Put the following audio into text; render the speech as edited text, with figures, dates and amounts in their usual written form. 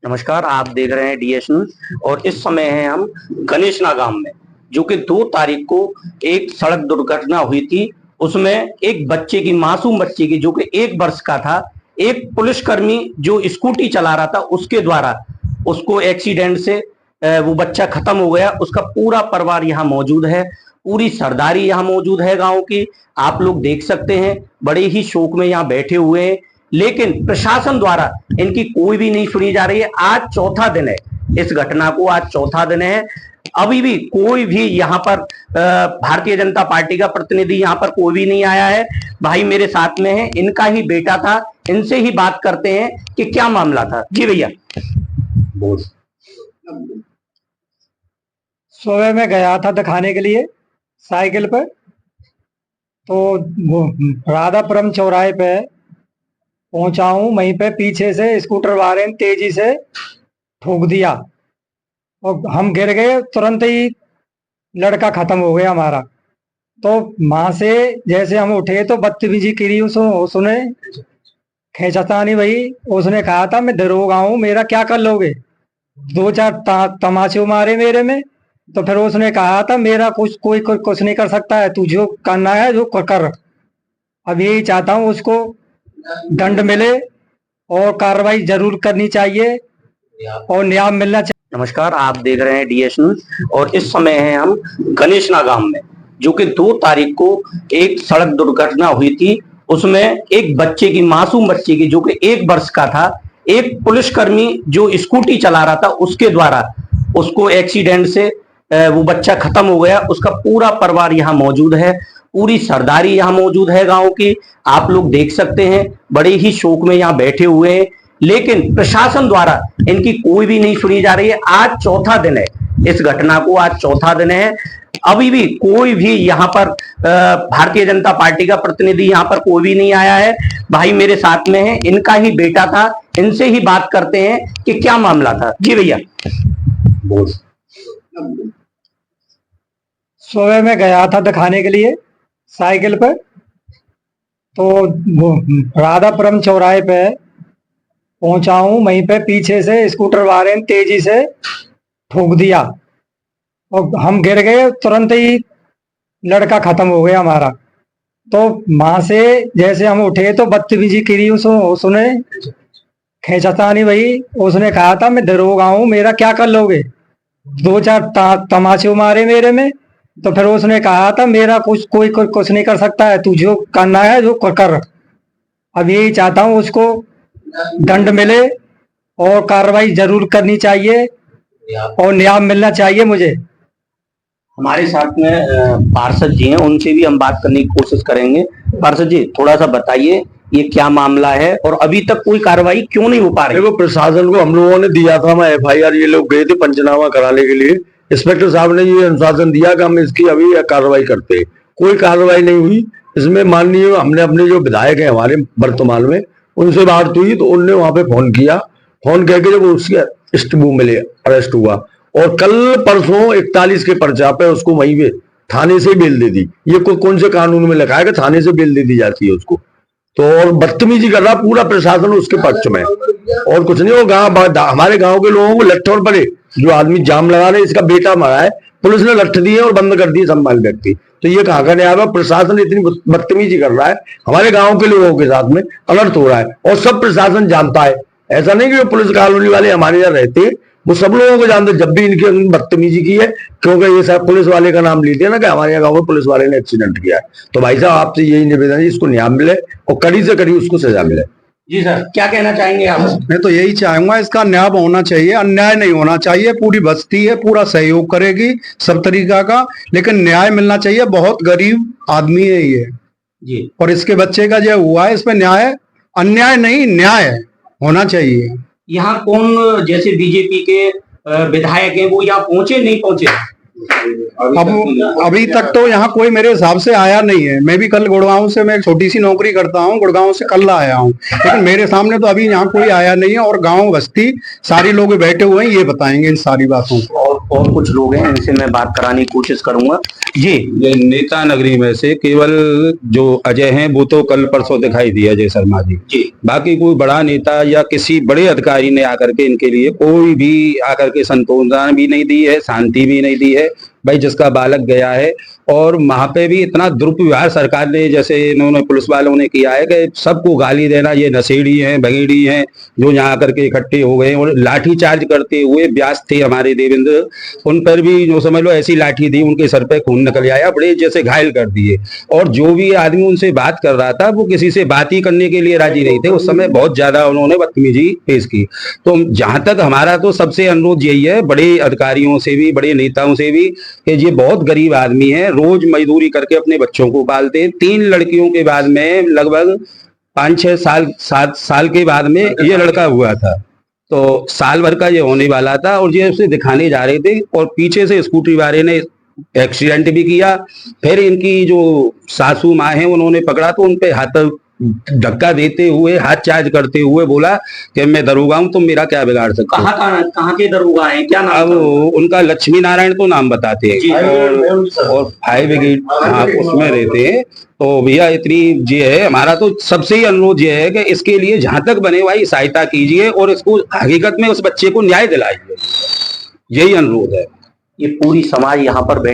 नमस्कार, आप देख रहे हैं डीएस न्यूज और इस समय है हम गणेशना गांव में, जो कि 2 तारीख को एक सड़क दुर्घटना हुई थी। उसमें एक बच्चे की, मासूम बच्चे की, जो कि 1 वर्ष का था, एक पुलिसकर्मी जो स्कूटी चला रहा था उसके द्वारा उसको एक्सीडेंट से वो बच्चा खत्म हो गया। उसका पूरा परिवार यहाँ मौजूद है, पूरी सरदारी यहाँ मौजूद है गांव की। आप लोग देख सकते हैं, बड़े ही शोक में यहाँ बैठे हुए हैं, लेकिन प्रशासन द्वारा इनकी कोई भी नहीं सुनी जा रही है। आज चौथा दिन है इस घटना को, आज चौथा दिन है। अभी भी कोई भी यहाँ पर भारतीय जनता पार्टी का प्रतिनिधि यहाँ पर कोई भी नहीं आया है। भाई मेरे साथ में है, इनका ही बेटा था, इनसे ही बात करते हैं कि क्या मामला था। जी भैया बोल। सुबह में गया था दिखाने के लिए साइकिल पर, तो राधापुरम चौराहे पे पहुंचा हूं। वहीं पे पीछे से स्कूटर वाले ने तेजी से ठोक दिया और हम गिर गए। तुरंत ही लड़का खत्म हो गया हमारा। तो वहां से जैसे हम उठे तो बदतमीजी करी उसने, खेचातानी भाई। उसने कहा था मैं दरोगा हूं, मेरा क्या कर लोगे। 2-4 तमाचे मारे मेरे में। तो फिर उसने कहा था मेरा कोई कुछ नहीं कर सकता है, तू जो करना है जो कर। अब यही चाहता हूँ उसको दंड मिले और कार्रवाई जरूर करनी चाहिए और न्याय मिलना चाहिए। नमस्कार, आप देख रहे हैं डीएस न्यूज और इस समय है हम गणेशना गांव में, जो कि 2 तारीख को एक सड़क दुर्घटना हुई थी। उसमें एक बच्चे की, मासूम बच्चे की, जो कि 1 वर्ष का था, एक पुलिसकर्मी जो स्कूटी चला रहा था उसके द्वारा उसको एक्सीडेंट से वो बच्चा खत्म हो गया। उसका पूरा परिवार यहाँ मौजूद है, पूरी सरदारी यहाँ मौजूद है गांव की। आप लोग देख सकते हैं, बड़े ही शोक में यहाँ बैठे हुए हैं, लेकिन प्रशासन द्वारा इनकी कोई भी नहीं सुनी जा रही है। आज चौथा दिन है इस घटना को, आज चौथा दिन है। अभी भी कोई भी यहाँ पर भारतीय जनता पार्टी का प्रतिनिधि यहाँ पर कोई भी नहीं आया है। भाई मेरे साथ में है, इनका ही बेटा था, इनसे ही बात करते हैं कि क्या मामला था। जी भैया बोल। सुबह में गया था दिखाने के लिए साइकिल पर, तो राधापुरम चौराहे पे पहुंचा हूं। वहीं पे पीछे से स्कूटर वाले ने तेजी से ठोक दिया और हम गिर गए। तुरंत ही लड़का खत्म हो गया हमारा। तो वहां से जैसे हम उठे तो बदतमीजी करी उसने, खेचातानी भाई। उसने कहा था मैं दरोगा हूं, मेरा क्या कर लोगे। 2-4 तमाचे मारे मेरे में। तो फिर उसने कहा था मेरा कोई कुछ नहीं कर सकता है, तू जो करना है जो कर। अब यही चाहता हूँ उसको दंड मिले और कार्रवाई जरूर करनी चाहिए और न्याय मिलना चाहिए मुझे। हमारे साथ में पार्षद जी हैं, उनसे भी हम बात करने की कोशिश करेंगे। पार्षद जी, थोड़ा सा बताइए ये क्या मामला है और अभी तक कोई कार्रवाई क्यों नहीं हो पा रही। देखो, प्रशासन को हम लोगों ने दिया था, मैं FIR, ये लोग गए थे पंचनामा कराने के लिए। इंस्पेक्टर साहब ने ये अनुशासन दिया कि हम इसकी अभी कार्रवाई करते हैं। कोई कार्रवाई नहीं हुई इसमें। माननीय हमने अपने जो विधायक है हमारे वर्तमान में, उनसे बात हुई तो उनने वहां पे फोन किया। फोन करके जब उसके वो मिले, अरेस्ट हुआ और कल परसों 41 के पर्चा पे उसको वहीं पे थाने से बेल दे दी। ये कौन से कानून में लिखा है कि थाने से बेल दे दी जाती है उसको। तो और बदतमीजी कर रहा पूरा प्रशासन उसके पक्ष में, और कुछ नहीं। वो हमारे गांव के लोगों को लट्ठों पड़े, जो आदमी जाम लगा रहे, इसका बेटा मरा है, पुलिस ने लट्ठ दिए और बंद कर दिए सम्मान व्यक्ति। तो ये कहाँ का न्याय है। प्रशासन इतनी बदतमीजी कर रहा है, हमारे गांव के लोगों के साथ में अनर्थ हो रहा है और सब प्रशासन जानता है। ऐसा नहीं कि पुलिस कॉलोनी वाले हमारे यहाँ रहते हैं, वो सब लोगों को जानते। जब भी इनकी बदतमीजी की है, क्योंकि ये सब पुलिस वाले का नाम लेते हैं ना कि हमारे यहाँ गाँव में पुलिस वाले ने एक्सीडेंट किया है। तो भाई साहब, आपसे यही निवेदन है, इसको न्याय मिले और कड़ी से कड़ी उसको सजा मिले। जी सर, क्या कहना चाहेंगे आप। मैं तो यही चाहूंगा, इसका न्याय होना चाहिए, अन्याय नहीं होना चाहिए। पूरी बस्ती है, पूरा सहयोग करेगी सब तरीका का, लेकिन न्याय मिलना चाहिए। बहुत गरीब आदमी है ये जी, और इसके बच्चे का जो हुआ है, इसमें न्याय, अन्याय नहीं, न्याय होना चाहिए। यहाँ कौन, जैसे बीजेपी के विधायक हैं, वो यहाँ पहुंचे नहीं पहुंचे अभी तक तो यहाँ कोई मेरे हिसाब से आया नहीं है। मैं भी कल गुड़गांव से, मैं छोटी सी नौकरी करता हूँ, गुड़गांव से कल आया हूँ, लेकिन मेरे सामने तो अभी यहाँ कोई आया नहीं है। और गांव बस्ती सारे लोग बैठे हुए हैं, ये बताएंगे इन सारी बातों को। और कुछ लोग हैं, इनसे मैं बात कराने की कोशिश करूंगा। जी ये नेता नगरी में से केवल जो अजय हैं वो तो कल परसों दिखाई दिया, अजय शर्मा जी। जी बाकी कोई बड़ा नेता या किसी बड़े अधिकारी ने आकर के इनके लिए कोई भी आकर के संतोषना भी नहीं दी है, शांति भी नहीं दी है। भाई जिसका बालक गया है, और वहां पे भी इतना दुर्व्यवहार सरकार ने, जैसे इन्होंने पुलिस वालों ने किया है कि सबको गाली देना, ये नशेड़ी हैं, भगेड़ी हैं जो यहाँ आकर के इकट्ठे हो गए, और लाठी चार्ज करते हुए व्यास थे हमारे देवेंद्र, उन पर भी जो समझ लो ऐसी लाठी दी, उनके सर पे खून निकल आया, बड़े जैसे घायल कर दिए। और जो भी आदमी उनसे बात कर रहा था वो किसी से बात ही करने के लिए राजी नहीं थे। उस समय बहुत ज्यादा उन्होंने बदतमीजी पेश की। तो जहां तक हमारा तो सबसे अनुरोध यही है, बड़े अधिकारियों से भी, बड़े नेताओं से भी, कि ये बहुत गरीब आदमी है, रोज मजदूरी करके अपने बच्चों को पालते हैं। 3 लड़कियों के बाद में लगभग 5-6 साल 7 साल के बाद में ये लड़का हुआ था, तो साल भर का ये होने वाला था, और ये उसे दिखाने जा रहे थे और पीछे से स्कूटी वाले ने एक्सीडेंट भी किया। फिर इनकी जो सासू माँ है उन्होंने पकड़ा तो उनपे हाथ धक्का देते हुए, हाथ चार्ज करते हुए बोला कि मैं दरोगा हूं, तुम मेरा क्या बिगाड़ सकते हो। कहाँ के दरोगा हैं, क्या नाम अब था? उनका लक्ष्मी नारायण तो नाम बताते जी। हैं, और फायर ब्रिगेड हाँ उसमें रहते हैं। तो भैया इतनी ये है, हमारा तो सबसे ही अनुरोध ये है कि इसके लिए जहां तक बने भाई सहायता कीजिए और इसको हकीकत में उस बच्चे को न्याय दिलाइए, यही अनुरोध है। ये पूरी समाज यहाँ पर